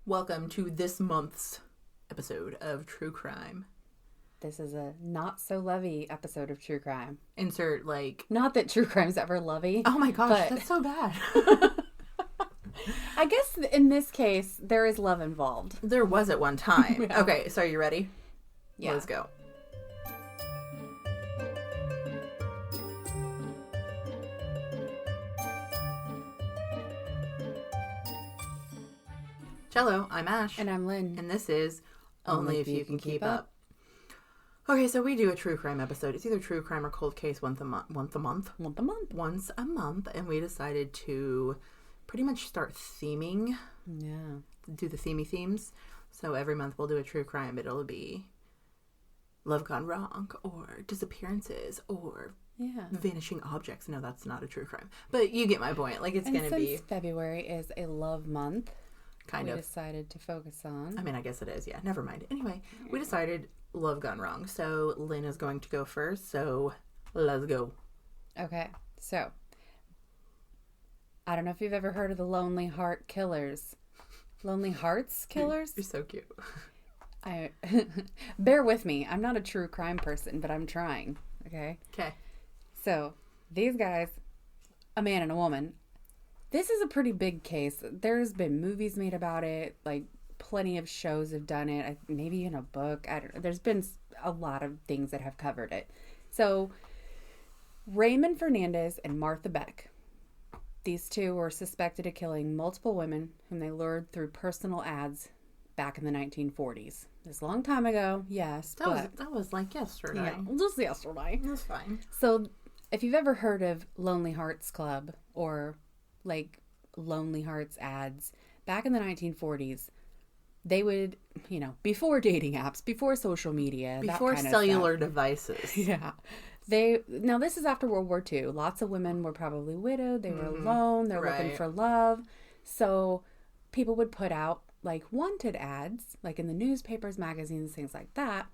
Welcome to this month's episode of True Crime. This is a not-so-lovey episode of True Crime. Insert, like... Not that True Crime's ever lovey. Oh my gosh, that's so bad. I guess in this case, there is love involved. There was at one time. Yeah. Okay, so are you ready? Yeah. Let's go. Hello, I'm Ash. And I'm Lynn. And this is Only If You Can Keep Up. Okay, so we do a true crime episode. It's either true crime or cold case once a month. And we decided to pretty much start theming. Yeah. Do the themey themes. So every month we'll do a true crime, but it'll be love gone wrong, or disappearances, or vanishing objects. No, that's not a true crime. But you get my point. Like, it's going to be... February is a love month. Kind of. We decided to focus on. I mean, I guess it is. Yeah, never mind. Anyway, we decided love gone wrong. So Lynn is going to go first. So let's go. Okay. So, I don't know if you've ever heard of the Lonely Heart Killers. Lonely Hearts Killers? You're so cute. Bear with me. I'm not a true crime person, but I'm trying. Okay? Okay. So, these guys, a man and a woman... This is a pretty big case. There's been movies made about it. Like, plenty of shows have done it. Maybe in a book. I don't know. There's been a lot of things that have covered it. So, Raymond Fernandez and Martha Beck. These two were suspected of killing multiple women whom they lured through personal ads back in the 1940s. This long time ago, yes. That was like yesterday. Yeah, just yesterday. That's fine. So, if you've ever heard of Lonely Hearts Club or... like Lonely Hearts ads back in the 1940s, they would, before dating apps, before social media, before that kind cellular of stuff. devices. Yeah. Now this is after World War II. Lots of women were probably widowed. They were alone. They're looking for love. So people would put out like wanted ads, like in the newspapers, magazines, things like that,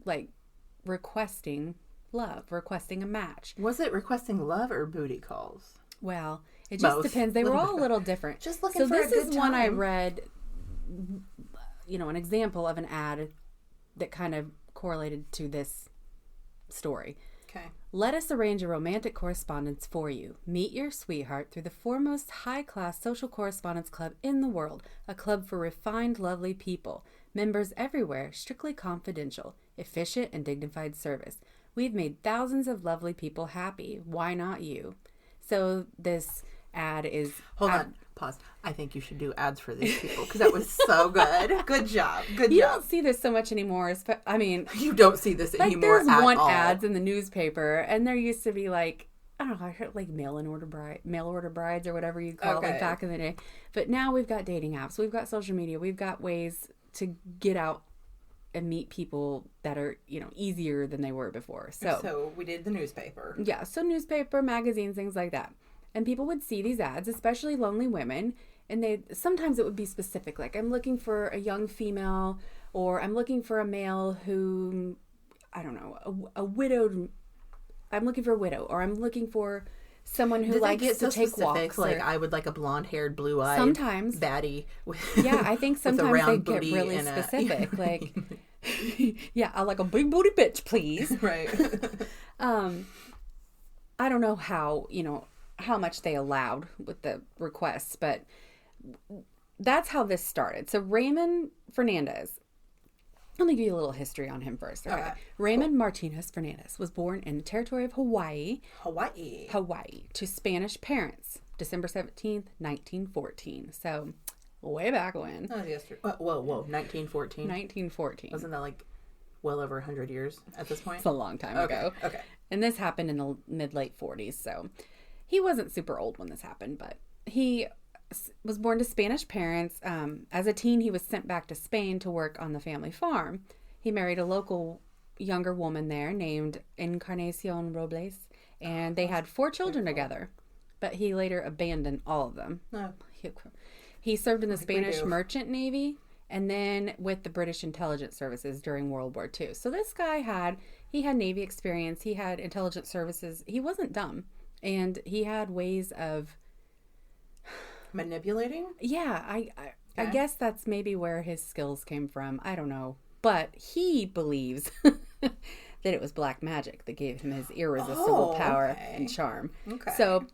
like requesting love, requesting a match. Was it requesting love or booty calls? Well, it just depends. They were all a little different. Just looking for a good time. So this is one I read, an example of an ad that kind of correlated to this story. Okay. Let us arrange a romantic correspondence for you. Meet your sweetheart through the foremost high-class social correspondence club in the world. A club for refined, lovely people. Members everywhere, strictly confidential. Efficient and dignified service. We've made thousands of lovely people happy. Why not you? So this ad is... Hold on. Pause. I think you should do ads for these people because that was so good. Good job. You don't see this so much anymore. I mean... You don't see this anymore there's one ads in the newspaper, and there used to be like, I don't know, I heard like mail order brides or whatever you call it, like back in the day. But now we've got dating apps. We've got social media. We've got ways to get out and meet people that are, easier than they were before. So we did the newspaper. Yeah, so newspaper, magazines, things like that. And people would see these ads, especially lonely women, and sometimes it would be specific, like I'm looking for a young female, or I'm looking for a male who, I don't know, I'm looking for a widow, or I'm looking for someone who likes to take walks. Like, I would like a blonde-haired, blue-eyed sometimes baddie. Yeah, I think sometimes they get really specific. Like, yeah, I like a big booty bitch, please. Right. I don't know how much they allowed with the requests, but that's how this started. So Raymond Fernandez, let me give you a little history on him first. Okay. Raymond Martinez Fernandez was born in the territory of Hawaii to Spanish parents, December 17th, 1914. So way back when. Oh, yesterday. Whoa, 1914? 1914. Wasn't that like well over 100 years at this point? It's a long time ago. Okay. And this happened in the mid-late 40s, so he wasn't super old when this happened, but he was born to Spanish parents. As a teen, he was sent back to Spain to work on the family farm. He married a local younger woman there named Encarnacion Robles, and they had 4 children together, but he later abandoned all of them. Oh. He served in the Spanish Merchant Navy and then with the British Intelligence Services during World War II. So this guy had Navy experience. He had intelligence services. He wasn't dumb. And he had ways of manipulating. Yeah, I guess that's maybe where his skills came from. I don't know. But he believes that it was black magic that gave him his irresistible power and charm. Okay. So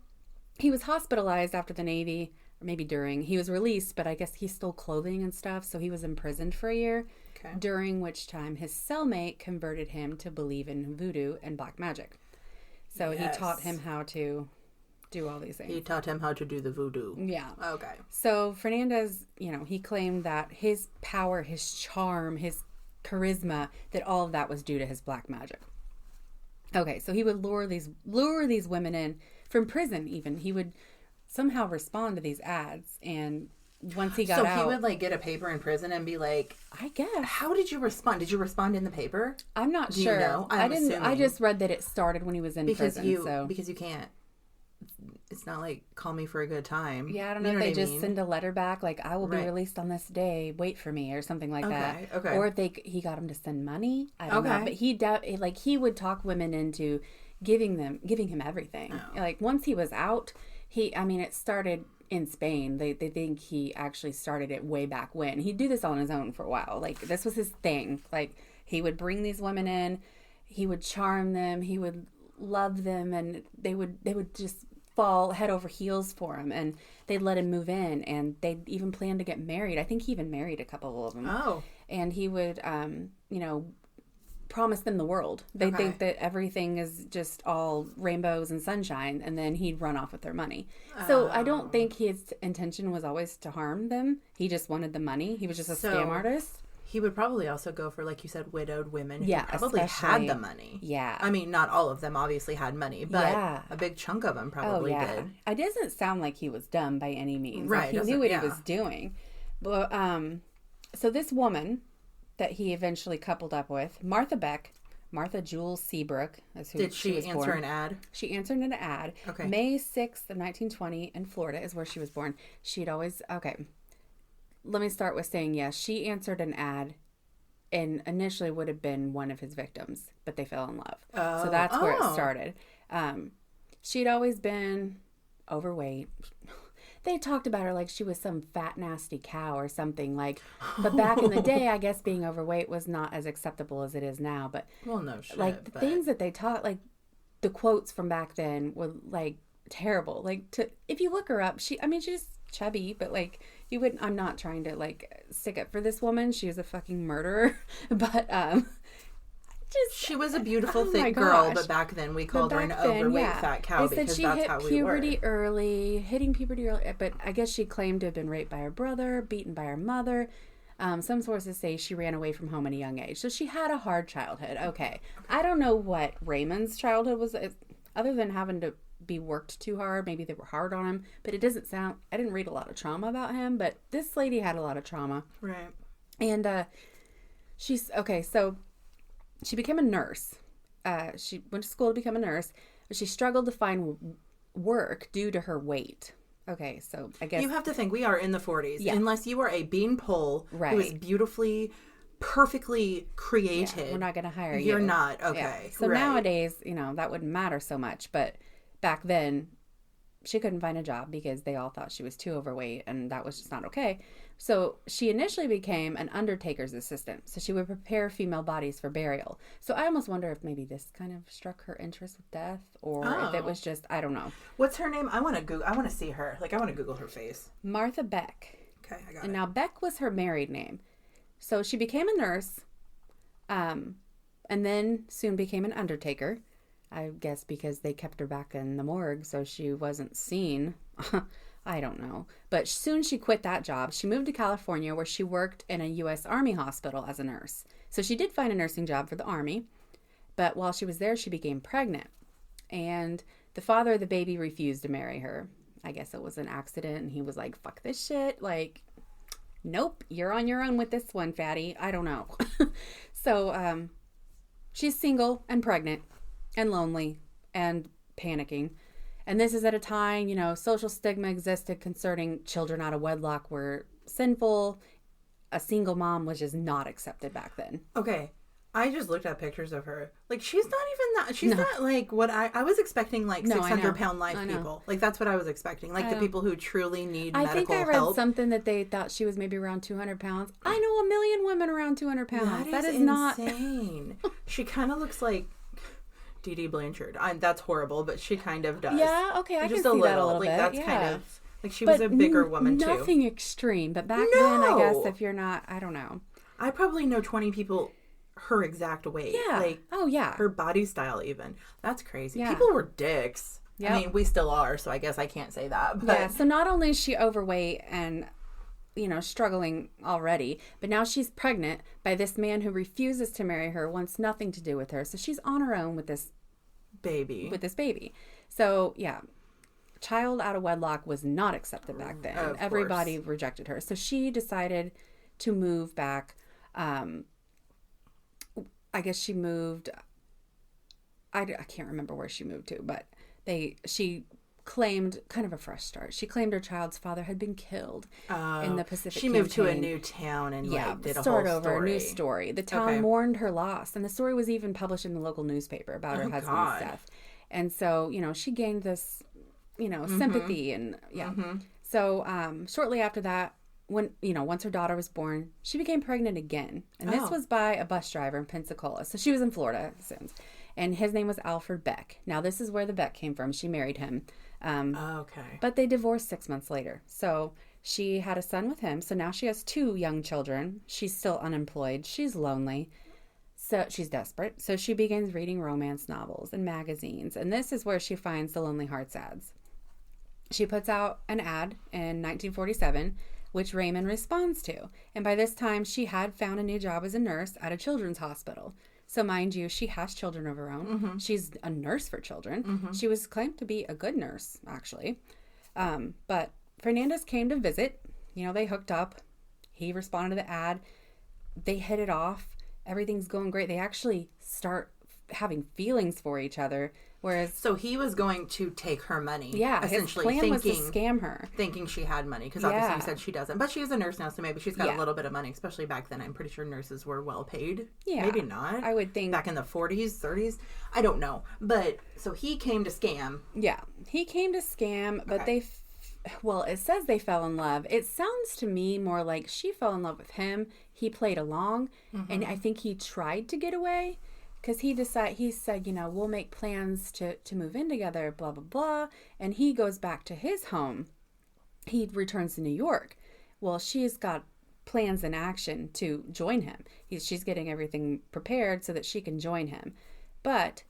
he was hospitalized after the Navy, or maybe during. He was released, but I guess he stole clothing and stuff, so he was imprisoned for a year, during which time his cellmate converted him to believe in voodoo and black magic. So he taught him how to do all these things. He taught him how to do the voodoo. Yeah. Okay. So Fernandez, he claimed that his power, his charm, his charisma, that all of that was due to his black magic. Okay, so he would lure these women in from prison. Even he would somehow respond to these ads, and once he got out, so he would get a paper in prison and be like, I guess. How did you respond? Did you respond in the paper? I'm not sure. You know? I didn't. Assuming. I just read that it started when he was in prison. Because you can't. It's not like call me for a good time. Yeah, I don't know if they just send a letter back like I will be released on this day. Wait for me or something like that. Okay. Or if he got him to send money. I don't know. But he would talk women into giving him everything. Oh. Once he was out, it started in Spain. They think he actually started it way back when. He'd do this on his own for a while. This was his thing. He would bring these women in, he would charm them, he would love them, and they would just fall head over heels for him, and they'd let him move in, and they'd even plan to get married. I think he even married a couple of them. Oh. And he would promise them the world. They think that everything is just all rainbows and sunshine, and then he'd run off with their money. So I don't think his intention was always to harm them. He just wanted the money. He was just a scam artist. He would probably also go for, like you said, widowed women who probably had the money. Yeah. I mean, not all of them obviously had money, but a big chunk of them probably did. It doesn't sound like he was dumb by any means. Right. He knew what he was doing. But so this woman that he eventually coupled up with, Martha Jewel Seabrook, is who did she answer an ad? She answered an ad. Okay. May 6th of 1920 in Florida is where she was born. She'd always let me start with saying, yes, she answered an ad and initially would have been one of his victims, but they fell in love. Oh. So that's where it started. She'd always been overweight. They talked about her like she was some fat, nasty cow or something. But back in the day, I guess being overweight was not as acceptable as it is now. But well, no shit. The things that they taught, the quotes from back then were terrible. If you look her up, she's chubby, but you wouldn't. I'm not trying to stick up for this woman. She was a fucking murderer, but she was a beautiful thick girl. But back then we called her an overweight fat cow because that's how we were. She hitting puberty early. But I guess she claimed to have been raped by her brother, beaten by her mother. Some sources say she ran away from home at a young age, so she had a hard childhood. Okay, I don't know what Raymond's childhood was, other than having to be worked too hard. Maybe they were hard on him, but it doesn't sound. I didn't read a lot of trauma about him, but this lady had a lot of trauma. Right. And she's okay. So she became a nurse. She went to school to become a nurse, but she struggled to find work due to her weight. Okay, so I guess you have to think we are in the 40s. Yeah. Unless you are a beanpole who is beautifully, perfectly created, we're not going to hire you. You're not. Okay. Yeah. So nowadays, that wouldn't matter so much, but back then, she couldn't find a job because they all thought she was too overweight, and that was just not okay. So she initially became an undertaker's assistant. So she would prepare female bodies for burial. So I almost wonder if maybe this kind of struck her interest with death, or if it was just, I don't know. What's her name? I want to see her. I want to Google her face. Martha Beck. Okay, I got it. And now Beck was her married name. So she became a nurse, and then soon became an undertaker. I guess because they kept her back in the morgue so she wasn't seen. I don't know. But soon she quit that job. She moved to California where she worked in a U.S. Army hospital as a nurse. So she did find a nursing job for the Army. But while she was there, she became pregnant. And the father of the baby refused to marry her. I guess it was an accident. And he was like, fuck this shit. Nope, you're on your own with this one, fatty. I don't know. So she's single and pregnant and lonely and panicking. And this is at a time, social stigma existed concerning children out of wedlock were sinful. A single mom was just not accepted back then. Okay. I just looked at pictures of her. Like, she's not even that. She's not like what I was expecting, like 600-pound live people. Like, that's what I was expecting. Like, the people who truly need medical help. I think I read something that they thought she was maybe around 200 pounds. I know a million women around 200 pounds. That is not insane. She kind of looks like Dee Dee Blanchard. That's horrible, but she kind of does. Yeah, okay, I can see that a little bit. That's kind of, like, she was a bigger woman, too. Nothing extreme, but back then, I guess, if you're not, I don't know. I probably know 20 people her exact weight. Yeah. Like, her body style even. That's crazy. Yeah. People were dicks. Yep. I mean, we still are, so I guess I can't say that. But... Yeah, so not only is she overweight and, struggling already, but now she's pregnant by this man who refuses to marry her, wants nothing to do with her. So she's on her own with this baby. So, yeah. Child out of wedlock was not accepted back then. Everybody rejected her. So she decided to move back. I guess she moved, I can't remember where she moved to, but she claimed kind of a fresh start. She claimed her child's father had been killed in the Pacific She moved to a new town and did a start whole over, story. A new story. The town mourned her loss, and the story was even published in the local newspaper about her husband's death. And so, she gained this, sympathy and So shortly after that, when once her daughter was born, she became pregnant again, and this was by a bus driver in Pensacola. So she was in Florida, and his name was Alfred Beck. Now this is where the Beck came from. She married him, but they divorced 6 months later. So she had a son with him. So now she has 2 young children. She's still unemployed. She's lonely. So she's desperate. So she begins reading romance novels and magazines, and this is where she finds the Lonely Hearts ads. She puts out an ad in 1947. Which Raymond responds to. And by this time, she had found a new job as a nurse at a children's hospital. So mind you, she has children of her own. Mm-hmm. She's a nurse for children. Mm-hmm. She was claimed to be a good nurse, actually. But Fernandez came to visit. They hooked up. He responded to the ad. They hit it off. Everything's going great. They actually start having feelings for each other. So he was going to take her money. Yeah, essentially. His plan was to scam her. Thinking she had money, because obviously you said she doesn't. But she's a nurse now, so maybe she's got a little bit of money, especially back then. I'm pretty sure nurses were well paid. Yeah. Maybe not. I would think. Back in the 40s, 30s. I don't know. But, so he came to scam. Yeah, he came to scam, but it says they fell in love. It sounds to me more like she fell in love with him. He played along, and I think he tried to get away. Because he said, we'll make plans to move in together, blah, blah, blah. And he goes back to his home. He returns to New York. Well, she's got plans in action to join him. She's getting everything prepared so that she can join him. But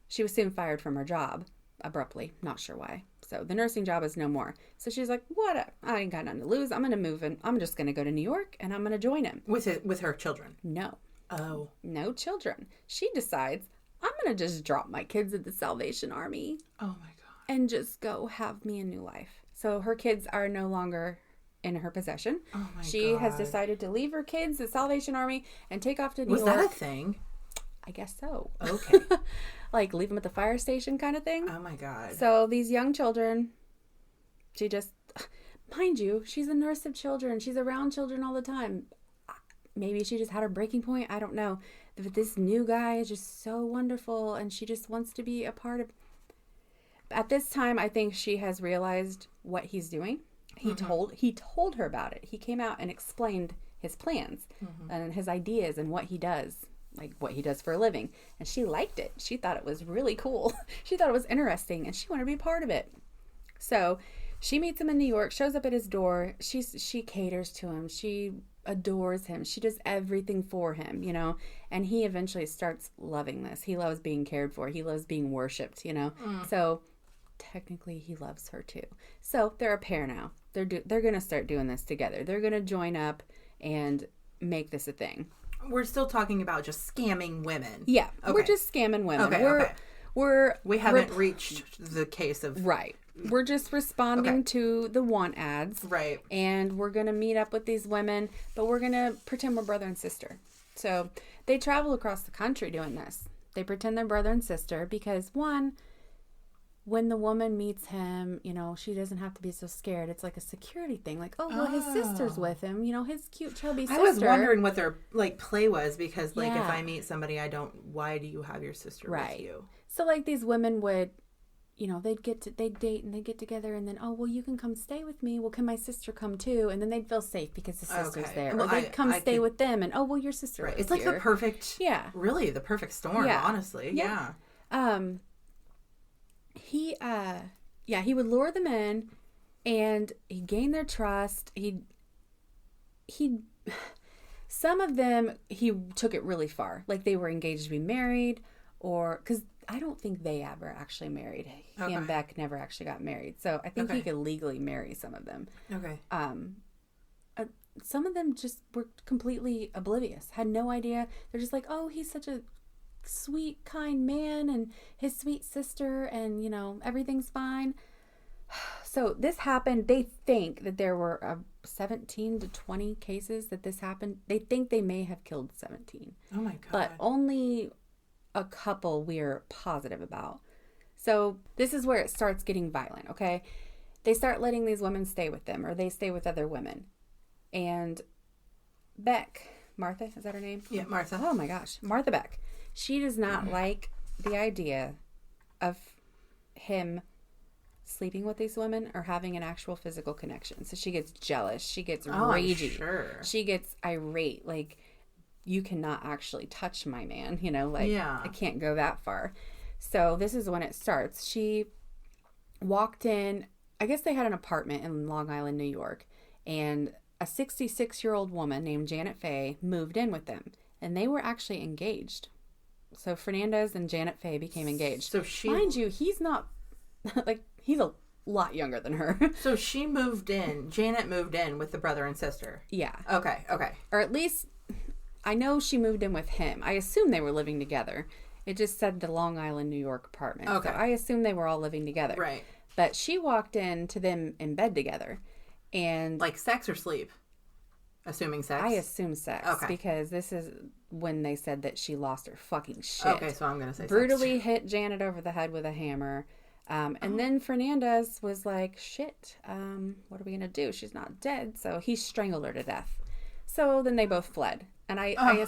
she was soon fired from her job, abruptly. Not sure why. So the nursing job is no more. So she's like, what? I ain't got nothing to lose. I'm going to move in. I'm just going to go to New York, and I'm going to join him. With her children? No. Oh. No children. She decides, I'm going to just drop my kids at the Salvation Army. Oh, my God. And just go have me a new life. So her kids are no longer in her possession. Oh, my God. She has decided to leave her kids, the Salvation Army, and take off to New York. Was that a thing? I guess so. Okay. Like leave them at the fire station kind of thing. Oh, my God. So these young children, she just, mind you, she's a nurse of children. She's around children all the time. Maybe she just had her breaking point. I don't know. But this new guy is just so wonderful, and she just wants to be a part of. At this time, I think she has realized what he's doing. He told her about it. He came out and explained his plans and his ideas and what he does, like what he does for a living. And she liked it. She thought it was really cool. She thought it was interesting, and she wanted to be a part of it. So she meets him in New York, shows up at his door. She caters to him. She adores him. She does everything for him, and he eventually starts loving this. He loves being cared for. He loves being worshipped, So technically he loves her too. So they're a pair now. They're going to start doing this together. They're going to join up and make this a thing. We're still talking about just scamming women. Yeah. Okay. We're just scamming women. Okay, we haven't reached the case of... Right. We're just responding to the want ads. Right. And we're going to meet up with these women, but we're going to pretend we're brother and sister. So they travel across the country doing this. They pretend they're brother and sister because, one, when the woman meets him, you know, she doesn't have to be so scared. It's like a security thing. Like, oh, well, his sister's with him. You know, his cute chubby sister. I was wondering what their, like, play was because, like, if I meet somebody, why do you have your sister with you? So, like, these women would, you know, they'd date and they'd get together and then, oh, well, you can come stay with me. Well, can my sister come too? And then they'd feel safe because the sister's there. Well, or they'd come stay with them and, oh, well, your sister is It's like here. the perfect, really the perfect storm, honestly. Yeah. He would lure them in and he'd gain their trust. Some of them, he took it really far. Like they were engaged to be married or, because I don't think they ever actually married. He and Beck never actually got married. So I think he could legally marry some of them. Okay. Some of them just were completely oblivious, had no idea. They're just like, oh, he's such a sweet, kind man and his sweet sister and, you know, everything's fine. So this happened. They think that there were 17 to 20 cases that this happened. They think they may have killed 17. Oh my God. But only a couple we're positive about. So this is where it starts getting violent, okay? They start letting these women stay with them or they stay with other women. And Beck, Martha, is that her name? Yeah, Martha. Oh my gosh. Martha Beck. She does not like the idea of him sleeping with these women or having an actual physical connection. So she gets jealous. She gets ragey. Sure. She gets irate. Like, you cannot actually touch my man. You know, like, I can't go that far. So this is when it starts. She walked in. I guess they had an apartment in Long Island, New York. And a 66-year-old woman named Janet Faye moved in with them. And they were actually engaged. So Fernandez and Janet Faye became engaged. So mind you, he's not, like, he's a lot younger than her. So she moved in, Janet moved in with the brother and sister. Yeah. Okay. Or at least, I know she moved in with him. I assume they were living together. It just said the Long Island, New York apartment. Okay. So I assume they were all living together. Right. But she walked in to them in bed together. And like sex or sleep? Assuming sex? I assume sex. Okay. Because this is when they said that she lost her fucking shit. Okay, so I'm going to say brutally hit Janet over the head with a hammer. And then Fernandez was like, shit, what are we going to do? She's not dead. So he strangled her to death. So then they both fled. And I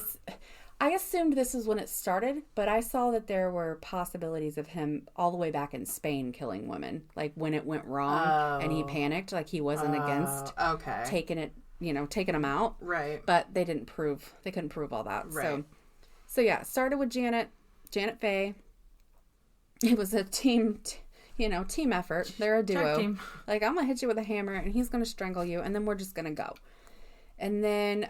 assumed this is when it started, but I saw that there were possibilities of him all the way back in Spain killing women. Like when it went wrong and he panicked, like he wasn't against taking them out. Right. But they couldn't prove all that. Right. So yeah, it started with Janet Faye. It was a team effort. They're a duo. Team. Like, I'm going to hit you with a hammer and he's going to strangle you and then we're just going to go. And then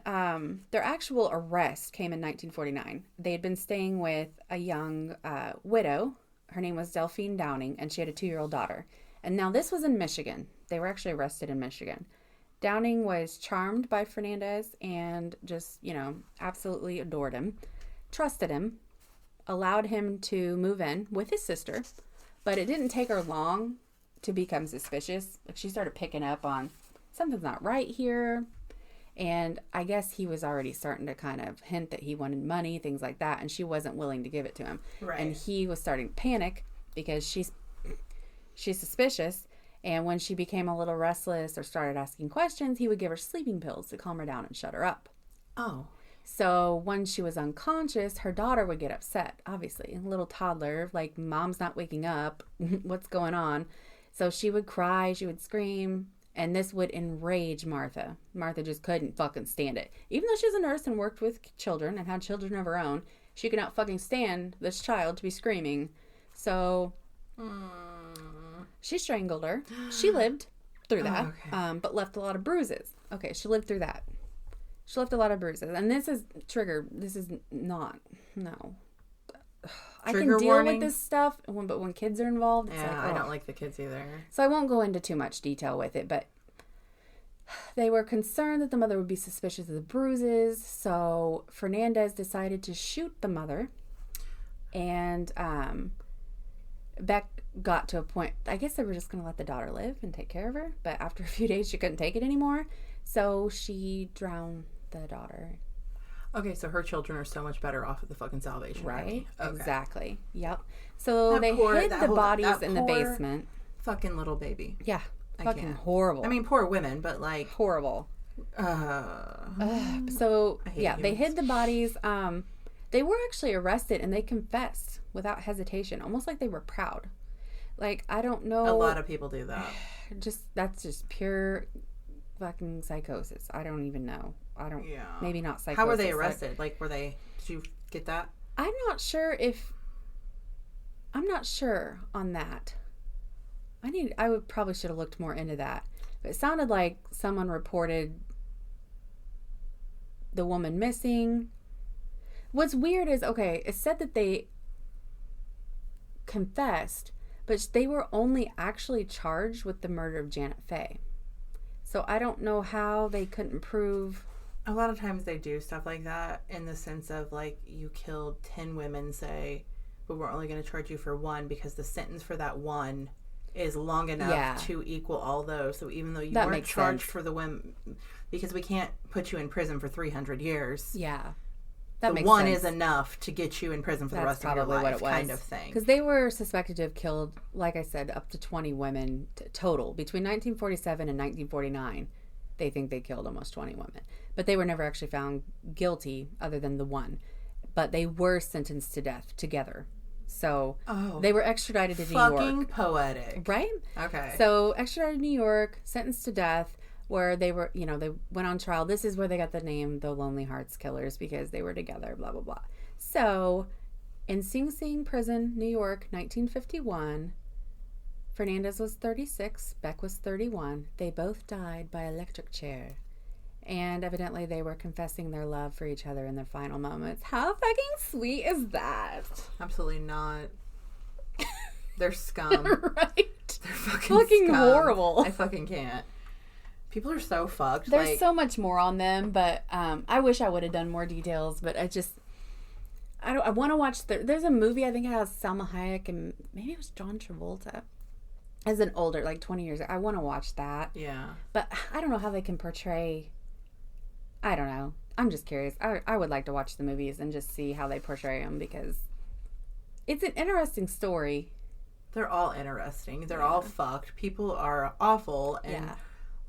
their actual arrest came in 1949. They had been staying with a young widow. Her name was Delphine Downing, and she had a 2-year-old daughter. And now this was in Michigan. They were actually arrested in Michigan. Downing was charmed by Fernandez and just, absolutely adored him, trusted him, allowed him to move in with his sister. But it didn't take her long to become suspicious. Like, she started picking up on something's not right here. And I guess he was already starting to kind of hint that he wanted money, things like that. And she wasn't willing to give it to him. Right. And he was starting to panic because she's suspicious. And when she became a little restless or started asking questions, he would give her sleeping pills to calm her down and shut her up. Oh. So when she was unconscious, her daughter would get upset, obviously. A little toddler, like, mom's not waking up. What's going on? So she would cry, she would scream. And this would enrage Martha. Martha just couldn't fucking stand it. Even though she's a nurse and worked with children and had children of her own, she could not fucking stand this child to be screaming. So she strangled her. She lived through that, but left a lot of bruises. Okay, she lived through that. She left a lot of bruises. And this is not, no. I can deal with this stuff, but when kids are involved, it's I don't like the kids either. So I won't go into too much detail with it, but they were concerned that the mother would be suspicious of the bruises, so Fernandez decided to shoot the mother, and Beck got to a point, I guess they were just going to let the daughter live and take care of her, but after a few days she couldn't take it anymore, so she drowned the daughter. Okay, so her children are so much better off at the fucking Salvation Army. Right? Okay. Exactly. Yep. So they hid the bodies in the basement. Fucking little baby. Yeah. Fucking horrible. I mean, poor women, but like... Horrible. So, yeah, they hid the bodies. They were actually arrested and they confessed without hesitation, almost like they were proud. Like, I don't know. A lot of people do that. That's just pure fucking psychosis. I don't even know. Maybe not psychosis. How were they arrested? Like, did you get that? I'm not sure on that. Probably should have looked more into that. But it sounded like someone reported the woman missing. What's weird is, okay, it said that they confessed, but they were only actually charged with the murder of Janet Faye. So I don't know how they couldn't prove. A lot of times they do stuff like that in the sense of, like, you killed 10 women, say, but we're only going to charge you for one because the sentence for that one is long enough to equal all those. So even though you weren't charged for the women, because we can't put you in prison for 300 years. Yeah. That makes sense. Is enough to get you in prison for the rest of your life, what it was. Kind of thing. Because they were suspected to have killed, like I said, up to 20 women total. Between 1947 and 1949, they think they killed almost 20 women. But they were never actually found guilty other than the one. But they were sentenced to death together. So they were extradited to New York. Fucking poetic. Right? Okay. So extradited to New York, sentenced to death, where they were, they went on trial. This is where they got the name the Lonely Hearts Killers, because they were together, blah, blah, blah. So in Sing Sing Prison, New York, 1951, Fernandez was 36, Beck was 31. They both died by electric chair. And evidently they were confessing their love for each other in their final moments. How fucking sweet is that? Absolutely not. They're scum. Right? They're fucking scum. Horrible. I fucking can't. People are so fucked. There's so much more on them, but I wish I would have done more details, but I want to watch there's a movie, I think it has Salma Hayek and maybe it was John Travolta as an older, like 20 years. I want to watch that. Yeah. But I don't know how they can portray. I don't know. I'm just curious. I would like to watch the movies and just see how they portray them, because it's an interesting story. They're all interesting. They're all fucked. People are awful. And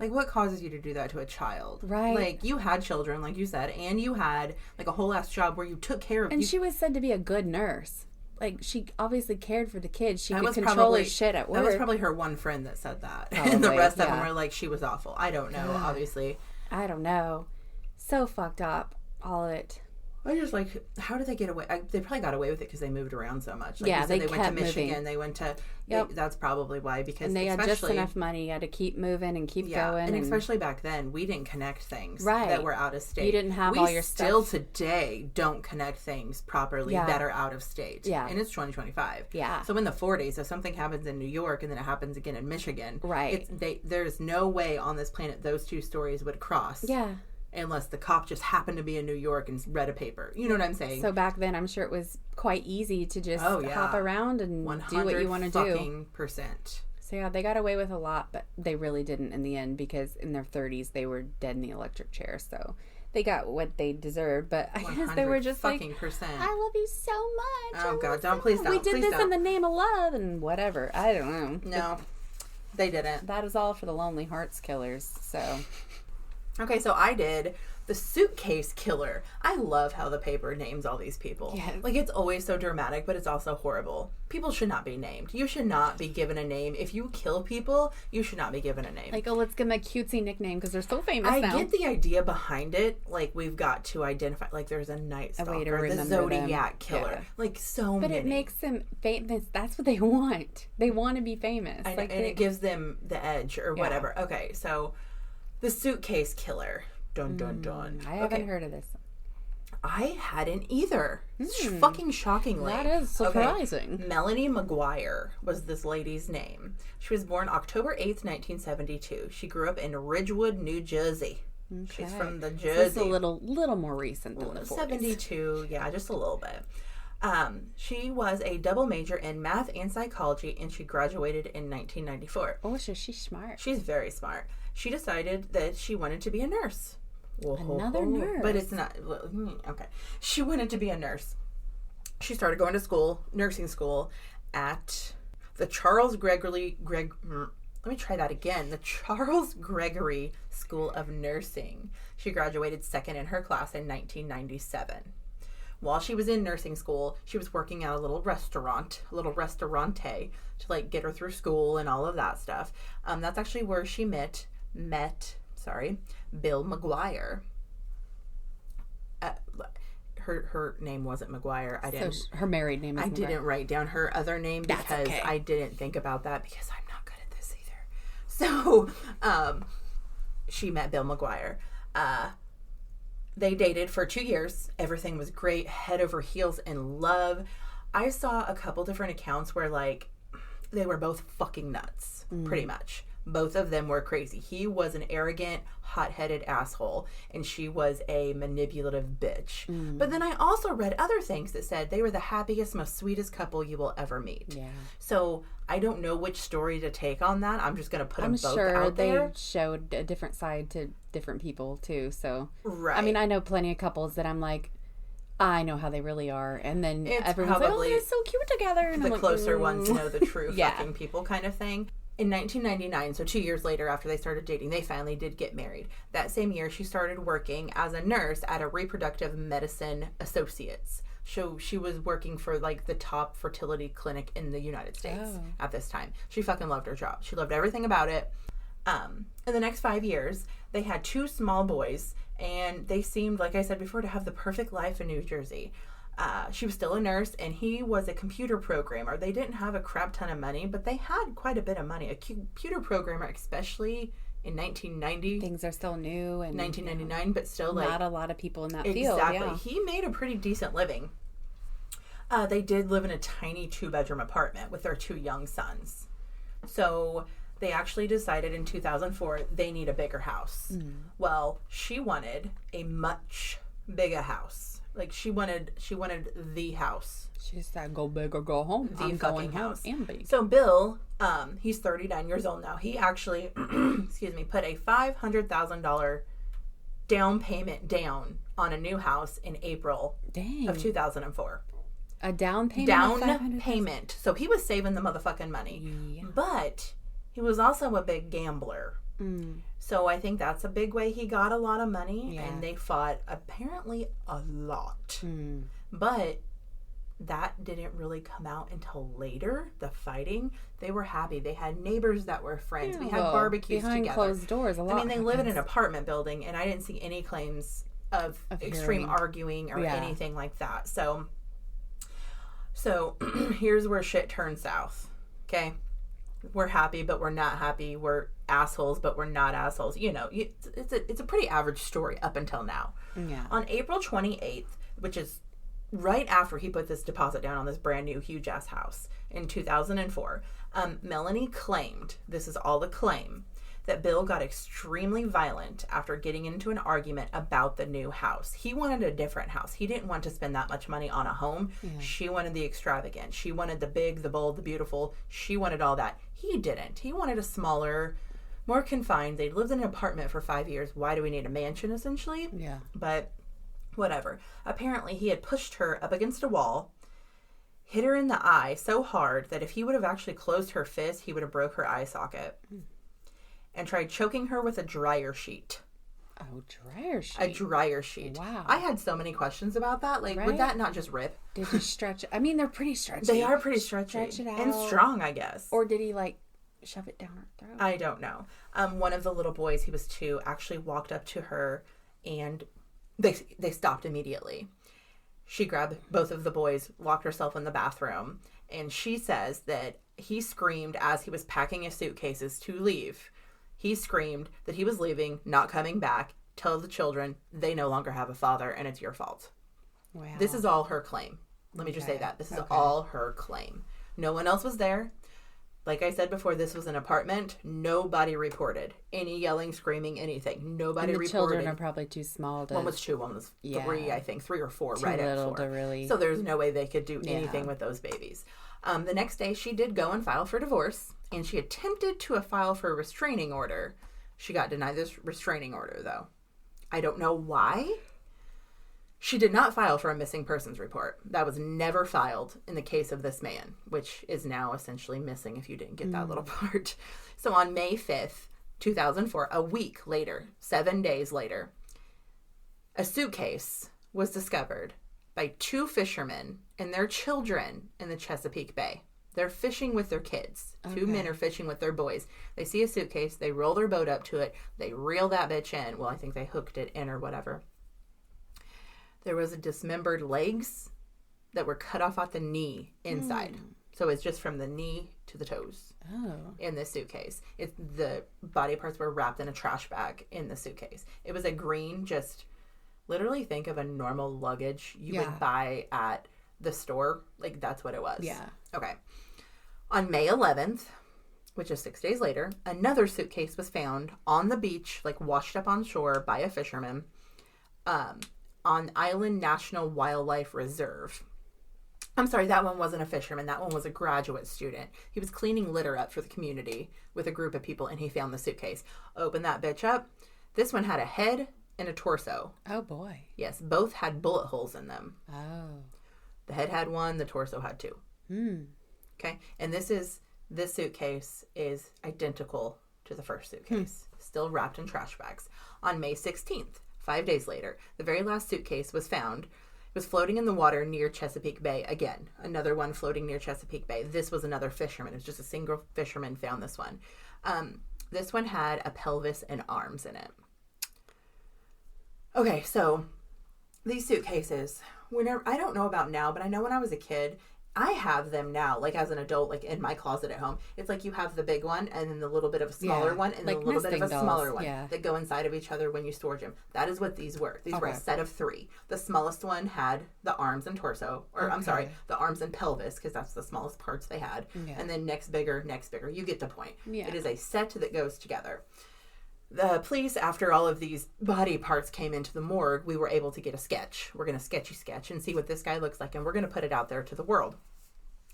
like, what causes you to do that to a child? Right. Like, you had children, like you said, and you had like a whole ass job where you took care of. And she was said to be a good nurse. Like, she obviously cared for the kids. She could control her shit at work. That was probably her one friend that said that. Probably, and the rest of them were like, she was awful. I don't know, obviously. I don't know. So fucked up, all of it. I just like, how did they get away? They probably got away with it because they moved around so much. Like yeah, they kept went to Michigan. Moving. They went to. Yep. That's probably why, because and they had just enough money. You had to keep moving and keep going. And especially back then, we didn't connect things right. that were out of state. You didn't have all your stuff. We still today don't connect things properly that are out of state. Yeah, and it's 2025. Yeah. So in the 40s, if something happens in New York and then it happens again in Michigan, right? There's no way on this planet those two stories would cross. Yeah. Unless the cop just happened to be in New York and read a paper. You know what I'm saying? So back then, I'm sure it was quite easy to just hop around and do what you want to do. 100%. So yeah, they got away with a lot, but they really didn't in the end, because in their 30s, they were dead in the electric chair. So they got what they deserved, but I guess they were just like, I love you so much. Oh God, please don't. We did this in the name of love and whatever. I don't know. No, they didn't. That is all for the Lonely Hearts Killers, so... Okay, so I did the Suitcase Killer. I love how the paper names all these people. Yes. Like, it's always so dramatic, but it's also horrible. People should not be named. You should not be given a name. If you kill people, you should not be given a name. Like, oh, let's give them a cutesy nickname because they're so famous now. I get the idea behind it. Like, we've got to identify, like, there's a Night Stalker, the Zodiac Killer. Yeah. Like, so many. But it makes them famous. That's what they want. They want to be famous. And it gives them the edge or whatever. Okay, so... The Suitcase Killer. Dun, dun, dun. I haven't heard of this. I hadn't either. Fucking shockingly. That is surprising. Okay. Melanie McGuire was this lady's name. She was born October 8th, 1972. She grew up in Ridgewood, New Jersey. Okay. She's from the Jersey. This is a little more recent than the 40s. 72, yeah, just a little bit. She was a double major in math and psychology, and she graduated in 1994. Oh, so she's smart. She's very smart. She decided that she wanted to be a nurse. Another nurse. But it's not. Okay. She wanted to be a nurse. She started going to school, nursing school, at the Charles Gregory School of Nursing. She graduated second in her class in 1997. While she was in nursing school, she was working at a little restaurante to like get her through school and all of that stuff. That's actually where she met Bill McGuire. Her name wasn't McGuire. Her married name is McGuire. Didn't write down her other name because I didn't think about that because I'm not good at this either. So, she met Bill McGuire. They dated for 2 years. Everything was great, head over heels in love. I saw a couple different accounts where like they were both fucking nuts, pretty much. Both of them were crazy. He was an arrogant, hot-headed asshole, and she was a manipulative bitch. But then I also read other things that said they were the happiest, most sweetest couple you will ever meet. Yeah. So I don't know which story to take on that. I'm just going to put them both out there. I'm sure they showed a different side to different people, too. So, right. I mean, I know plenty of couples that I'm like, I know how they really are. And then everyone's like, oh, they're so cute together. And the closer ones know the true fucking people kind of thing. In 1999, so 2 years later after they started dating, they finally did get married. That same year, she started working as a nurse at a reproductive medicine associates. So she was working for like the top fertility clinic in the United States at this time. She fucking loved her job. She loved everything about it. In the next 5 years, they had 2 small boys, and they seemed, like I said before, to have the perfect life in New Jersey. She was still a nurse, and he was a computer programmer. They didn't have a crap ton of money, but they had quite a bit of money. A computer programmer, especially in 1990. Things are still new. And 1999, but still like... Not a lot of people in that field. Exactly. He made a pretty decent living. They did live in a tiny 2-bedroom apartment with their 2 young sons. So they actually decided in 2004 they need a bigger house. Well, she wanted a much bigger house. Like she wanted the house. She said, "Go big or go home." The fucking house. And big. So Bill, he's 39 years old now. He actually, put a $500,000 down payment down on a new house in April of 2004. A down payment. Down payment. So he was saving the motherfucking money, but he was also a big gambler. So I think that's a big way he got a lot of money, and they fought apparently a lot. But that didn't really come out until later, the fighting. They were happy. They had neighbors that were friends. We had barbecues behind together. Closed doors, a lot. I mean, they live in an apartment building, and I didn't see any claims of extreme arguing or anything like that. So here's where shit turns south. Okay? We're happy, but we're not happy. We're assholes, but we're not assholes. You know, it's a pretty average story up until now. Yeah. On April 28th, which is right after he put this deposit down on this brand new huge ass house in 2004, Melanie claimed, this is all the claim, that Bill got extremely violent after getting into an argument about the new house. He wanted a different house. He didn't want to spend that much money on a home. She wanted the extravagant. She wanted the big, the bold, the beautiful. She wanted all that. He didn't. He wanted a smaller, more confined. They lived in an apartment for 5 years. Why do we need a mansion, essentially? Yeah. But whatever. Apparently, he had pushed her up against a wall, hit her in the eye so hard that if he would have actually closed her fist, he would have broke her eye socket. And tried choking her with a dryer sheet. Oh, dryer sheet. A dryer sheet. Wow. I had so many questions about that. Like, would that not just rip? Did he stretch it? I mean, they're pretty stretchy. They are pretty stretchy. Stretch it out. And strong, I guess. Or did he, like, shove it down her throat? I don't know. One of the little boys, he was 2, actually walked up to her, and they stopped immediately. She grabbed both of the boys, locked herself in the bathroom, and she says that he screamed as he was packing his suitcases to leave. He screamed that he was leaving, not coming back. Tell the children they no longer have a father, and it's your fault. Wow. This is all her claim. Let me just say that. This is all her claim. No one else was there. Like I said before, this was an apartment. Nobody reported any yelling, screaming, anything. Nobody reported. The children are probably too small to... One was 2, one was 3, I think. 3 or 4, too right at 4. Too little to really... So there's no way they could do anything with those babies. The next day, she did go and file for divorce, and she attempted to file for a restraining order. She got denied this restraining order, though. I don't know why. She did not file for a missing persons report. That was never filed in the case of this man, which is now essentially missing if you didn't get that little part. So on May 5th, 2004, a week later, 7 days later, a suitcase was discovered by 2 fishermen and their children in the Chesapeake Bay. They're fishing with their kids. Okay. 2 men are fishing with their boys. They see a suitcase. They roll their boat up to it. They reel that bitch in. Well, I think they hooked it in or whatever. There was a dismembered legs that were cut off at the knee inside. So it's just from the knee to the toes in this suitcase. The body parts were wrapped in a trash bag in the suitcase. It was a green, just literally think of a normal luggage you would buy at the store. Like, that's what it was. Yeah. Okay. On May 11th, which is 6 days later, another suitcase was found on the beach, like washed up on shore by a fisherman, on Island National Wildlife Reserve. I'm sorry, that one wasn't a fisherman. That one was a graduate student. He was cleaning litter up for the community with a group of people, and he found the suitcase. Opened that bitch up. This one had a head and a torso. Oh, boy. Yes, both had bullet holes in them. Oh. The head had 1, the torso had 2. Okay, and this suitcase is identical to the first suitcase, still wrapped in trash bags. On May 16th, 5 days later, the very last suitcase was found. It was floating in the water near Chesapeake Bay. Again, another one floating near Chesapeake Bay. This was another fisherman. It was just a single fisherman found this one. This one had a pelvis and arms in it. Okay, so these suitcases, whenever, I don't know about now, but I know when I was a kid, I have them now, like as an adult, like in my closet at home. It's like you have the big one and then the little bit of a smaller one and like then a little bit of a smaller one that go inside of each other when you storage them. That is what these were. These were a set of 3. The smallest one had the arms and torso, or I'm sorry, the arms and pelvis, because that's the smallest parts they had. Okay. And then next bigger. You get the point. Yeah. It is a set that goes together. The police, after all of these body parts came into the morgue, we were able to get a sketch. We're going to sketch and see what this guy looks like, and we're going to put it out there to the world.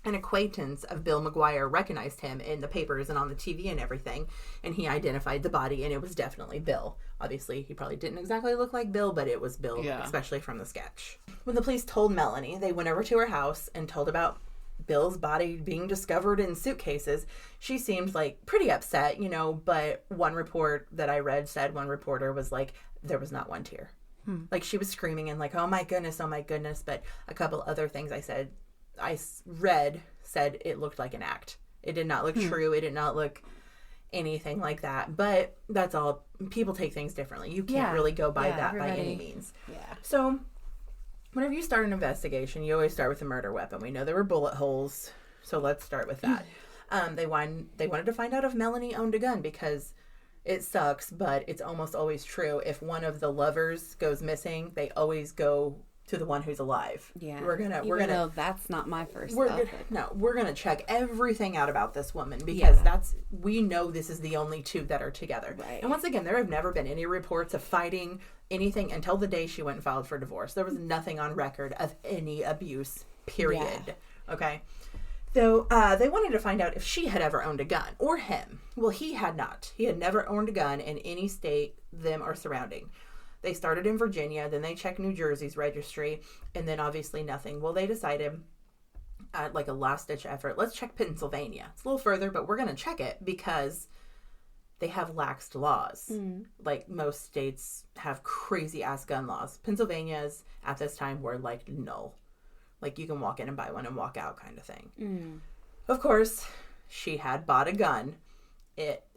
An acquaintance of Bill McGuire recognized him in the papers and on the TV and everything, and he identified the body, and it was definitely Bill. Obviously, he probably didn't exactly look like Bill, but it was Bill, especially from the sketch. When the police told Melanie, they went over to her house and told about Bill's body being discovered in suitcases. She seemed like pretty upset, but one report that I read said one reporter was like, there was not one tear. Like, she was screaming and like, oh my goodness. But a couple other things I read said it looked like an act. It did not look true. It did not look anything like that. But that's all. People take things differently. You can't really go by that by any means. Yeah. So whenever you start an investigation, you always start with a murder weapon. We know there were bullet holes, so let's start with that. They wanted to find out if Melanie owned a gun, because it sucks, but it's almost always true. If one of the lovers goes missing, they always go to the one who's alive. Yeah. We're gonna that's not my first thought. We're gonna check everything out about this woman, because we know this is the only 2 that are together. Right. And once again, there have never been any reports of fighting, anything, until the day she went and filed for divorce. There was nothing on record of any abuse, period. Yeah. Okay. So they wanted to find out if she had ever owned a gun, or him. Well, he had not. He had never owned a gun in any state, them or surrounding. They started in Virginia, then they checked New Jersey's registry, and then obviously nothing. Well, they decided, at like a last-ditch effort, let's check Pennsylvania. It's a little further, but we're going to check it because they have laxed laws. Like, most states have crazy-ass gun laws. Pennsylvania's, at this time, were like null. Like, you can walk in and buy one and walk out kind of thing. Of course, she had bought a gun.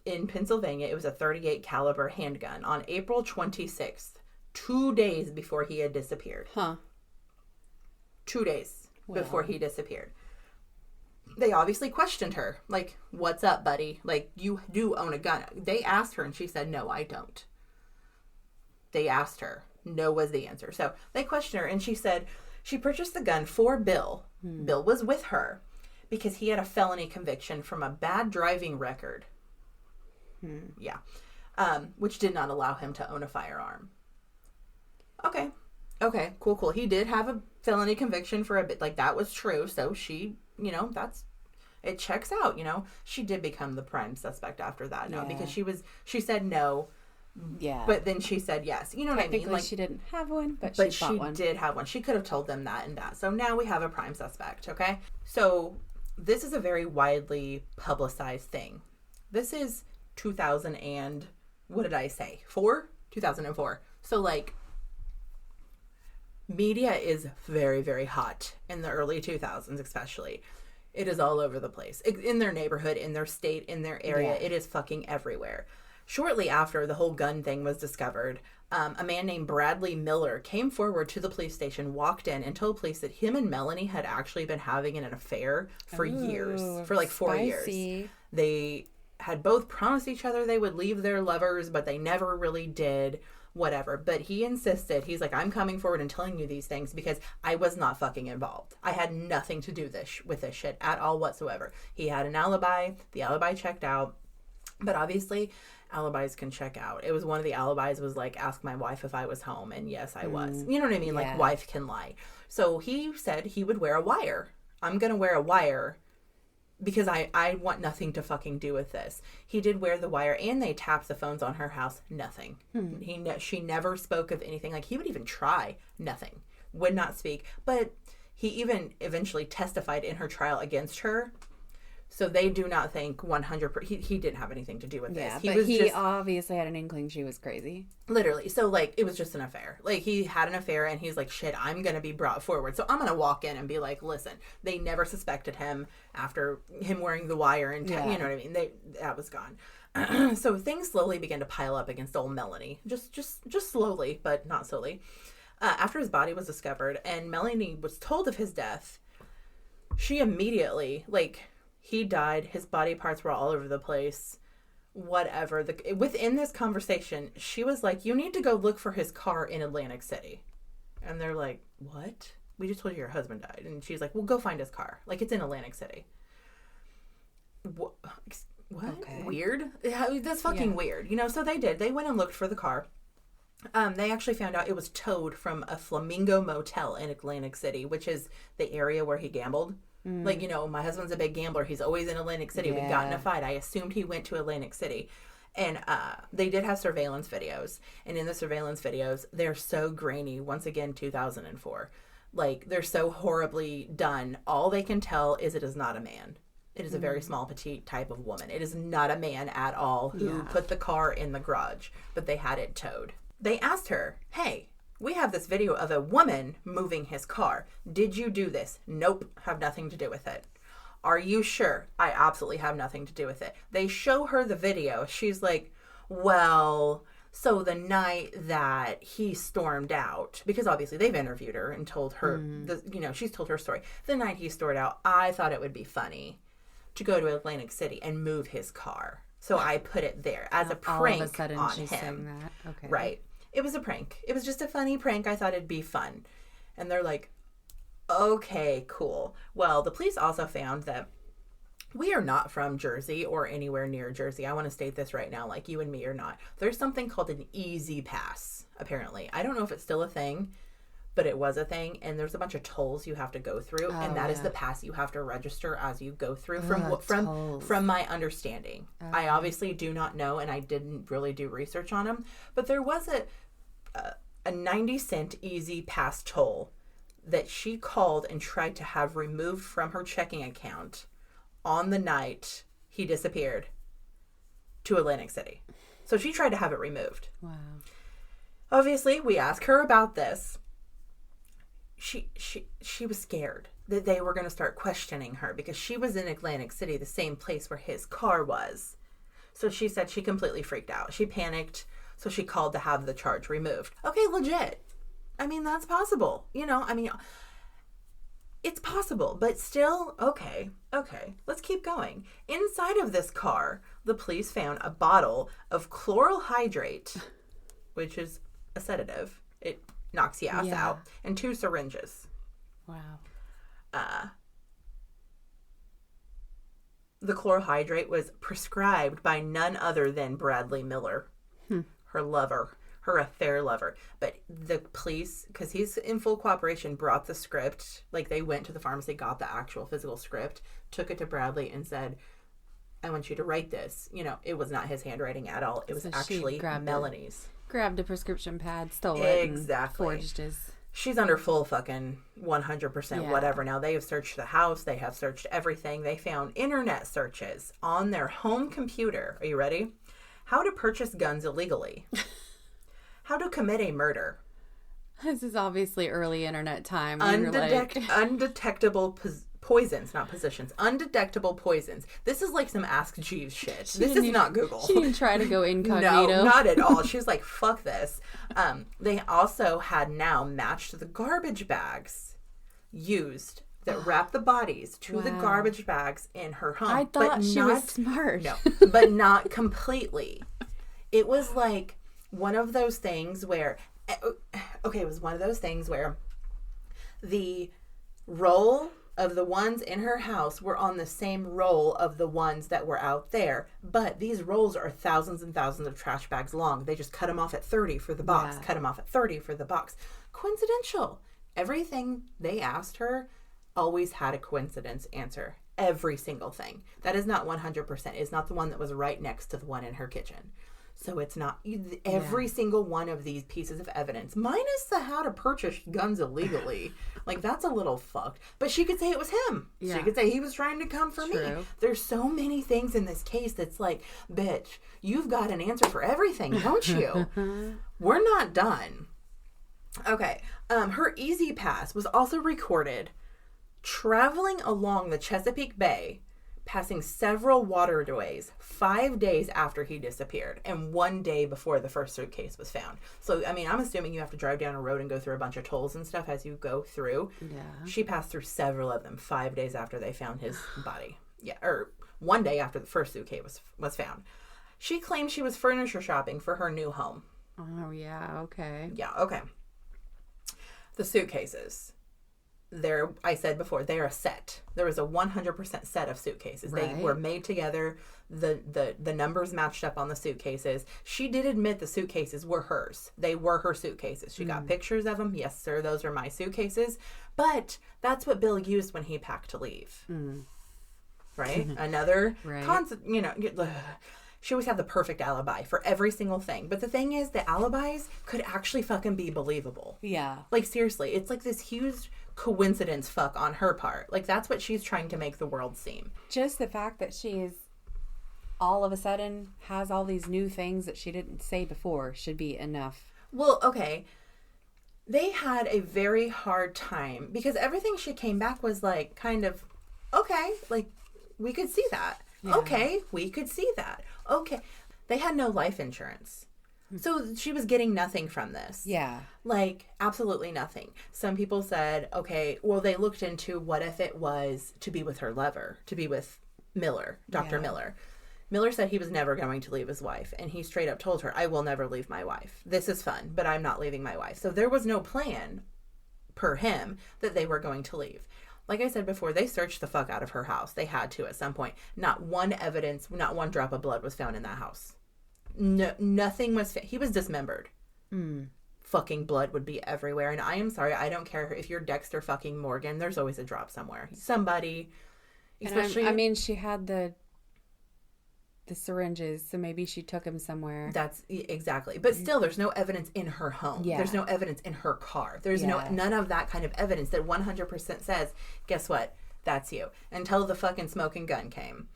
In Pennsylvania, it was a .38 caliber handgun on April 26th, 2 days before he had disappeared. 2 days before he disappeared. They obviously questioned her. Like, what's up, buddy? Like, you do own a gun. They asked her, and she said, no, I don't. They asked her. No was the answer. So they questioned her, and she said she purchased the gun for Bill. Bill was with her because he had a felony conviction from a bad driving record. Yeah. Which did not allow him to own a firearm. Okay, cool. He did have a felony conviction for a bit. Like, that was true. So she, it checks out, She did become the prime suspect after that, because she said no. Yeah. But then she said yes. You know what I mean? Like, she didn't have one, but she did have one. She could have told them that and that. So now we have a prime suspect, okay? So this is a very widely publicized thing. This is 2000 and, what did I say? 2004. So, like, media is very, very hot in the early 2000s, especially. It is all over the place. In their neighborhood, in their state, in their area. Yeah. It is fucking everywhere. Shortly after the whole gun thing was discovered, a man named Bradley Miller came forward to the police station, walked in, and told police that him and Melanie had actually been having an affair for years. For like 4 years. They had both promised each other they would leave their lovers, but they never really did. Whatever. But he insisted. He's like, I'm coming forward and telling you these things because I was not fucking involved. I had nothing to do with this shit at all whatsoever. He had an alibi. The alibi checked out. But obviously, alibis can check out. It was one of the alibis was like, ask my wife if I was home. And yes, I was. You know what I mean? Yeah. Like, wife can lie. So he said he would wear a wire. I'm going to wear a wire because I want nothing to fucking do with this. He did wear the wire, and they tapped the phones on her house. Nothing. She never spoke of anything. Like, he would even try. Nothing. Would not speak. But he even eventually testified in her trial against her. So they do not think 100%. He didn't have anything to do with this. Yeah, he obviously had an inkling she was crazy. Literally. So, like, it was just an affair. Like, he had an affair, and he's like, shit, I'm going to be brought forward. So I'm going to walk in and be like, listen, they never suspected him after him wearing the wire. And you know what I mean? That was gone. So things slowly began to pile up against old Melanie. Just slowly, but not slowly. After his body was discovered and Melanie was told of his death, she immediately, like... He died. His body parts were all over the place. Whatever. Within this conversation, she was like, you need to go look for his car in Atlantic City. And they're like, what? We just told you your husband died. And she's like, well, go find his car. Like, it's in Atlantic City. What? Okay. Weird? That's fucking weird. You know, so they did. They went and looked for the car. They actually found out it was towed from a Flamingo Motel in Atlantic City, which is the area where he gambled. Like, you know, my husband's a big gambler. He's always in Atlantic City. Yeah. We got in a fight. I assumed he went to Atlantic City. And they did have surveillance videos. And in the surveillance videos, they're so grainy. Once again, 2004. Like, they're so horribly done. All they can tell is it is not a man. It is a very small, petite type of woman. It is not a man at all who put the car in the garage. But they had it towed. They asked her, hey... We have this video of a woman moving his car. Did you do this? Nope. Have nothing to do with it. Are you sure? I absolutely have nothing to do with it. They show her the video. She's like, well, so the night that he stormed out, because obviously they've interviewed her and told her, she's told her story. The night he stormed out, I thought it would be funny to go to Atlantic City and move his car. So I put it there as a prank all of a sudden on she's him. saying that. Okay. Right. It was a prank. It was just a funny prank. I thought it'd be fun. And they're like, okay, cool. Well, the police also found that we are not from Jersey or anywhere near Jersey. I want to state this right now, like you and me are not. There's something called an easy pass, apparently. I don't know if it's still a thing, but it was a thing. And there's a bunch of tolls you have to go through. And that is the pass you have to register as you go through from my understanding. I obviously do not know, and I didn't really do research on them. But there was a 90-cent easy pass toll that she called and tried to have removed from her checking account on the night he disappeared to Atlantic City. So she tried to have it removed. Wow. Obviously, we asked her about this. She was scared that they were going to start questioning her because she was in Atlantic City, the same place where his car was. So she said she completely freaked out. She panicked. So she called to have the charge removed. Okay, legit. I mean, that's possible. You know, I mean, it's possible. But still, okay. Let's keep going. Inside of this car, the police found a bottle of chloral hydrate, which is a sedative. It knocks your ass out. And 2 syringes. Wow. The chloral hydrate was prescribed by none other than Bradley Miller. Her lover, her affair lover. But the police, because he's in full cooperation, brought the script. Like, they went to the pharmacy, got the actual physical script, took it to Bradley and said, I want you to write this. You know, it was not his handwriting at all. It was actually Melanie's. Grabbed a prescription pad, stole it, and forged his. She's under full fucking 100% whatever. Now, they have searched the house. They have searched everything. They found internet searches on their home computer. Are you ready? How to purchase guns illegally. How to commit a murder. This is obviously early internet time. Undetectable poisons, not positions. Undetectable poisons. This is like some Ask Jeeves shit. This is not Google. She didn't try to go incognito. No, not at all. She was like, fuck this. They also had now matched the garbage bags used that wrapped the bodies to the garbage bags in her home. I thought she was smart. No, but not completely. It was like one of those things where, it was one of those things where the roll of the ones in her house were on the same roll of the ones that were out there. But these rolls are thousands and thousands of trash bags long. They just cut them off at 30 for the box, cut them off at 30 for the box. Coincidental. Everything they asked her always had a coincidence answer. Every single thing. That is not 100%. It's not the one that was right next to the one in her kitchen. So it's not every single one of these pieces of evidence, minus the how to purchase guns illegally. Like, that's a little fucked. But she could say it was him. Yeah. She could say he was trying to come for me. There's so many things in this case that's like, bitch, you've got an answer for everything, don't you? We're not done. Okay. Her Easy Pass was also recorded traveling along the Chesapeake Bay, passing several waterways 5 days after he disappeared and 1 day before the first suitcase was found. So, I mean, I'm assuming you have to drive down a road and go through a bunch of tolls and stuff as you go through. Yeah. She passed through several of them 5 days after they found his body. Yeah, or 1 day after the first suitcase was found. She claimed she was furniture shopping for her new home. Oh, yeah, okay. Yeah, okay. The suitcases. I said before, they're a set. There was a 100% set of suitcases. Right. They were made together. The numbers matched up on the suitcases. She did admit the suitcases were hers. They were her suitcases. She got pictures of them. Yes, sir, those are my suitcases. But that's what Bill used when he packed to leave. Right? Another concept, she always had the perfect alibi for every single thing. But the thing is, the alibis could actually fucking be believable. Yeah. Like, seriously, it's like this huge coincidence fuck on her part. Like, that's what she's trying to make the world seem. Just the fact that she's all of a sudden has all these new things that she didn't say before should be enough. Well, okay. They had a very hard time because everything she came back was like kind of, okay, like, we could see that. Yeah. Okay, we could see that. Okay. They had no life insurance. So she was getting nothing from this. Yeah. Like, absolutely nothing. Some people said, okay, well, they looked into what if it was to be with her lover, to be with Miller, Dr. Miller. Miller said he was never going to leave his wife. And he straight up told her, I will never leave my wife. This is fun, but I'm not leaving my wife. So there was no plan, per him, that they were going to leave. Like I said before, they searched the fuck out of her house. They had to at some point. Not one evidence, not one drop of blood was found in that house. No, nothing was. He was dismembered. Fucking blood would be everywhere. And I am sorry, I don't care if you're Dexter fucking Morgan. There's always a drop somewhere. Somebody, especially. I mean, she had the syringes, so maybe she took him somewhere. That's exactly. But still, there's no evidence in her home. Yeah. There's no evidence in her car. There's none of that kind of evidence that 100% says, guess what? That's you. Until the fucking smoking gun came.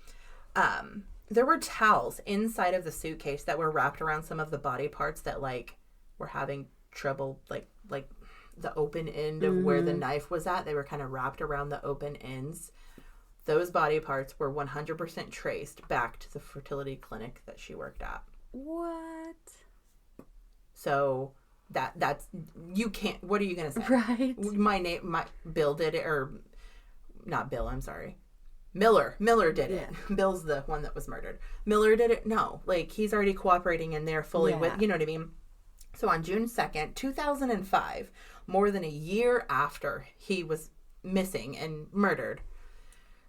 There were towels inside of the suitcase that were wrapped around some of the body parts that, like, were having trouble, like the open end of where the knife was at. They were kind of wrapped around the open ends. Those body parts were 100% traced back to the fertility clinic that she worked at. What? So that's you can't. What are you gonna say? Right. Bill did it, or not Bill. I'm sorry. Miller did it. Bill's the one that was murdered. Miller did it. No, like, he's already cooperating in there fully with. You know what I mean? So on June 2nd, 2005, more than a year after he was missing and murdered,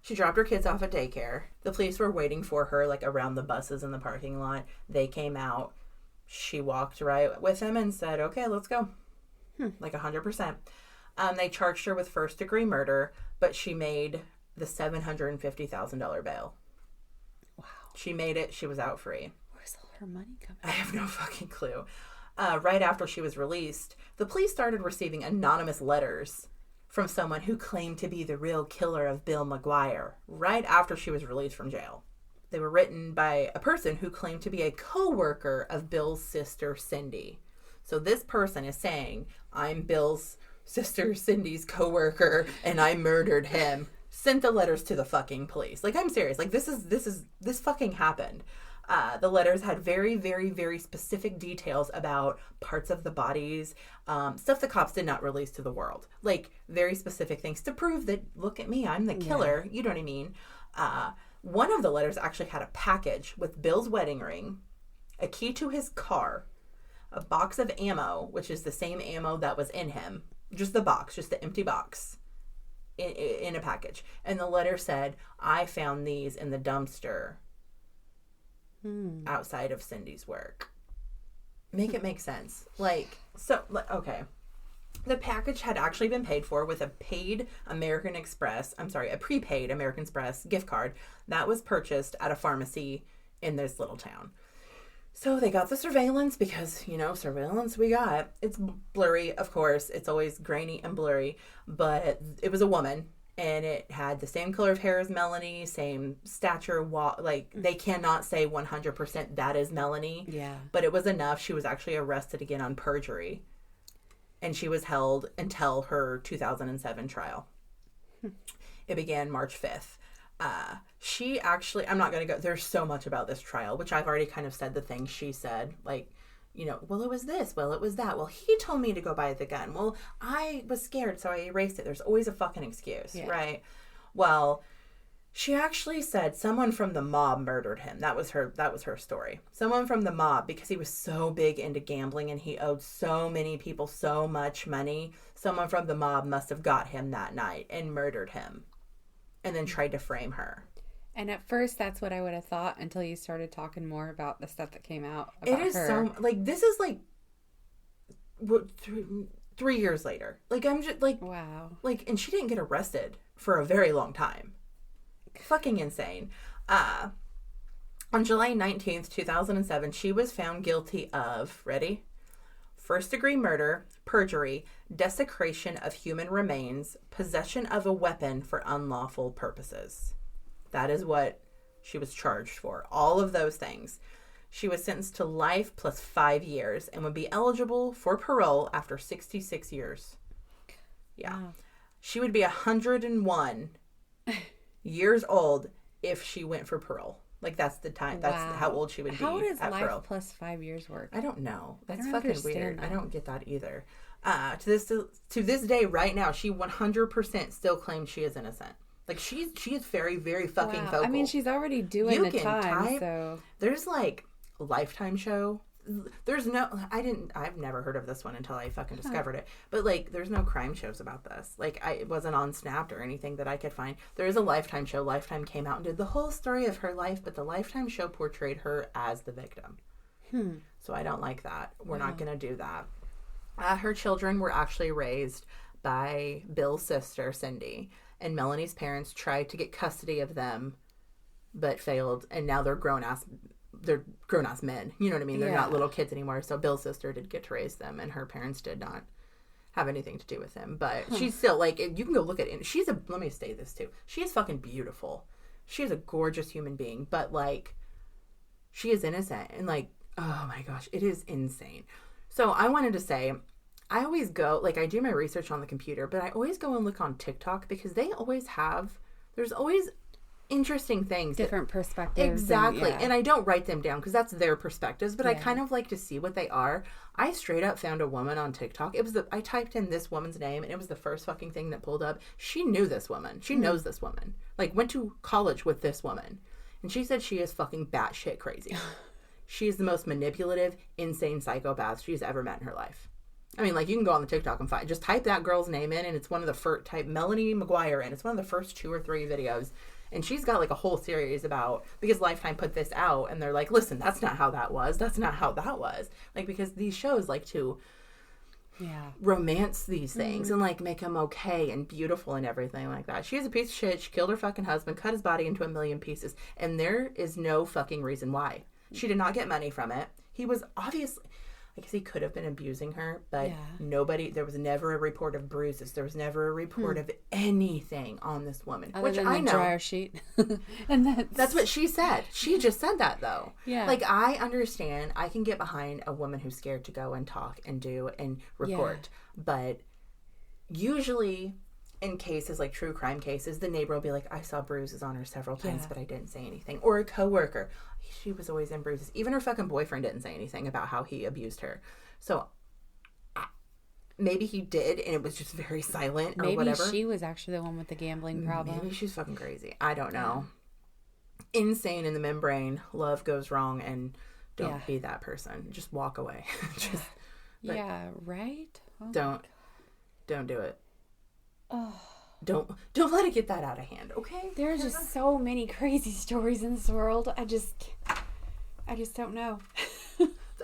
she dropped her kids off at daycare. The police were waiting for her, like, around the buses in the parking lot. They came out. She walked right with him and said, okay, let's go. Like 100%. They charged her with first-degree murder, but she made the $750,000 bail. Wow. She made it. She was out free. Where's all her money coming from? I have no fucking clue. Right after she was released, the police started receiving anonymous letters from someone who claimed to be the real killer of Bill McGuire right after she was released from jail. They were written by a person who claimed to be a co-worker of Bill's sister, Cindy. So this person is saying, I'm Bill's sister, Cindy's co-worker, and I murdered him. Sent the letters to the fucking police. Like, I'm serious. Like, this fucking happened. The letters had very, very, very specific details about parts of the bodies, stuff the cops did not release to the world. Like, very specific things to prove that, look at me, I'm the killer. Yeah. You know what I mean? One of the letters actually had a package with Bill's wedding ring, a key to his car, a box of ammo, which is the same ammo that was in him. Just the box, just the empty box in a package. And the letter said, I found these in the dumpster outside of Cindy's work. Make it make sense. Like, so, okay. The package had actually been paid for with a prepaid American Express gift card that was purchased at a pharmacy in this little town. So they got the surveillance because, surveillance we got. It's blurry, of course. It's always grainy and blurry. But it was a woman. And it had the same color of hair as Melanie, same stature. They cannot say 100% that is Melanie. Yeah. But it was enough. She was actually arrested again on perjury. And she was held until her 2007 trial. It began March 5th. She actually, I'm not going to go, there's so much about this trial, which I've already kind of said the things she said. Like, well, it was this. Well, it was that. Well, he told me to go buy the gun. Well, I was scared, so I erased it. There's always a fucking excuse, right? Well, she actually said someone from the mob murdered him. That was her story. Someone from the mob, because he was so big into gambling and he owed so many people so much money. Someone from the mob must have got him that night and murdered him and then tried to frame her. And at first, that's what I would have thought until you started talking more about the stuff that came out about her. It is her. this is what, 3 years later. I'm just wow. And she didn't get arrested for a very long time. Fucking insane. On July 19th, 2007, she was found guilty of, ready? First-degree murder, perjury, desecration of human remains, possession of a weapon for unlawful purposes. That is what she was charged for. All of those things. She was sentenced to life plus 5 years and would be eligible for parole after 66 years. Yeah. Wow. She would be 101 years old if she went for parole. That's the time. That's how old she would be. How does at life parole. Plus 5 years work? I don't know. That's fucking weird. That. I don't get that either. To this day, right now, she 100% still claims she is innocent. She is very, very fucking vocal. I mean, she's already doing the time, so... There's, a Lifetime show. There's no... I've never heard of this one until I fucking discovered it. But, there's no crime shows about this. It wasn't on Snapped or anything that I could find. There is a Lifetime show. Lifetime came out and did the whole story of her life, but the Lifetime show portrayed her as the victim. So I don't like that. We're not going to do that. Her children were actually raised by Bill's sister, Cindy. And Melanie's parents tried to get custody of them, but failed. And now they're grown-ass men. You know what I mean? They're not little kids anymore. So Bill's sister did get to raise them, and her parents did not have anything to do with him. But she's still, you can go look at it. Let me say this, too. She is fucking beautiful. She is a gorgeous human being. But, she is innocent. And, oh, my gosh. It is insane. So I wanted to say... I always go, I do my research on the computer, but I always go and look on TikTok because there's always interesting things. Different perspectives. Exactly. And I don't write them down because that's their perspectives, but I kind of like to see what they are. I straight up found a woman on TikTok. I typed in this woman's name and it was the first fucking thing that pulled up. She knew this woman. She knows this woman. Went to college with this woman. And she said she is fucking batshit crazy. She is the most manipulative, insane psychopath she's ever met in her life. I mean, you can go on the TikTok and just type that girl's name in, and it's one of the first, type Melanie McGuire, and it's one of the first 2 or 3 videos. And she's got, a whole series about, because Lifetime put this out, and they're listen, that's not how that was. That's not how that was. Because these shows like to romance these things and like make them okay and beautiful and everything like that. She was a piece of shit. She killed her fucking husband, cut his body into a million pieces, and there is no fucking reason why. She did not get money from it. He was obviously, I guess he could have been abusing her, but there was never a report of bruises. There was never a report of anything on this woman. Other than the dryer sheet. And that's what she said. She just said that, though. Yeah. Like, I understand. I can get behind a woman who's scared to go and talk and do and report. Yeah. But usually in cases like true crime cases, the neighbor will be like, I saw bruises on her several times, but I didn't say anything. Or a coworker. She was always in bruises. Even her fucking boyfriend didn't say anything about how he abused her. So maybe he did, and it was just very silent or whatever. Maybe she was actually the one with the gambling problem. Maybe she's fucking crazy. I don't know. Insane in the membrane. Love goes wrong, and don't be that person. Just walk away. Right? Oh, don't do it. Oh. Don't let it get that out of hand, okay? There are just so many crazy stories in this world. I just don't know.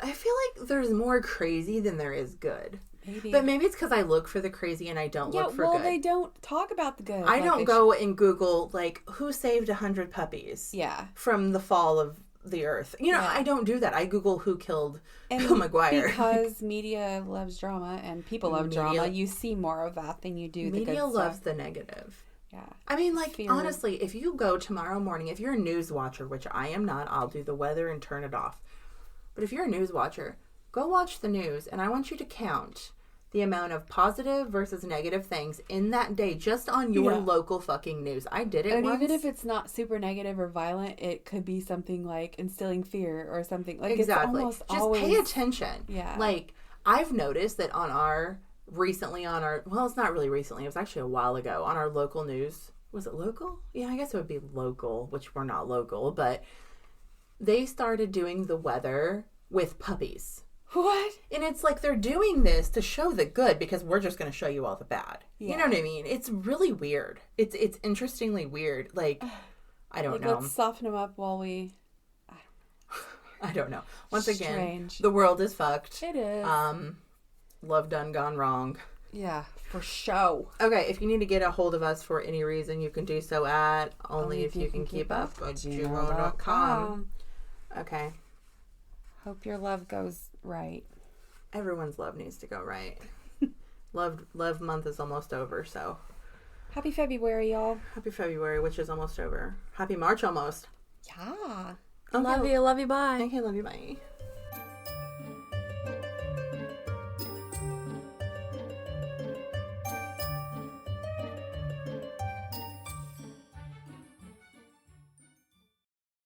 I feel like there's more crazy than there is good. Maybe. But maybe it's because I look for the crazy and I don't look for good. They don't talk about the good. I don't go and Google, like, who saved 100 puppies? Yeah. From the fall of the earth. You know, I don't do that. I Google who killed Bill McGuire. Because media loves drama and people love drama, you see more of that than you do the good stuff. Media loves the negative. Yeah. I mean, like, honestly, if you go tomorrow morning, if you're a news watcher, which I am not, I'll do the weather and turn it off. But if you're a news watcher, go watch the news, and I want you to count the amount of positive versus negative things in that day just on your local fucking news. I did it once. And even if it's not super negative or violent, it could be something like instilling fear or something. Like, exactly. It's just always... pay attention. Yeah. Like, I've noticed that well, it's not really recently. It was actually a while ago on our local news. Was it local? Yeah, I guess it would be local, which we're not local, but they started doing the weather with puppies. What? And it's like they're doing this to show the good because we're just going to show you all the bad. Yeah. You know what I mean? It's really weird. It's interestingly weird. Like, I don't know. Let's soften them up while we... I don't know. Once again, the world is fucked. It is. Love done gone wrong. Yeah, for sure. Okay, if you need to get a hold of us for any reason, you can do so at onlyifyoucankeepup@gmail.com. Okay. Hope your love goes right. Everyone's love needs to go right. Love month is almost over, so. Happy February, y'all. Happy February, which is almost over. Happy March almost. Yeah. Okay. Love you, bye. Okay, love you, bye.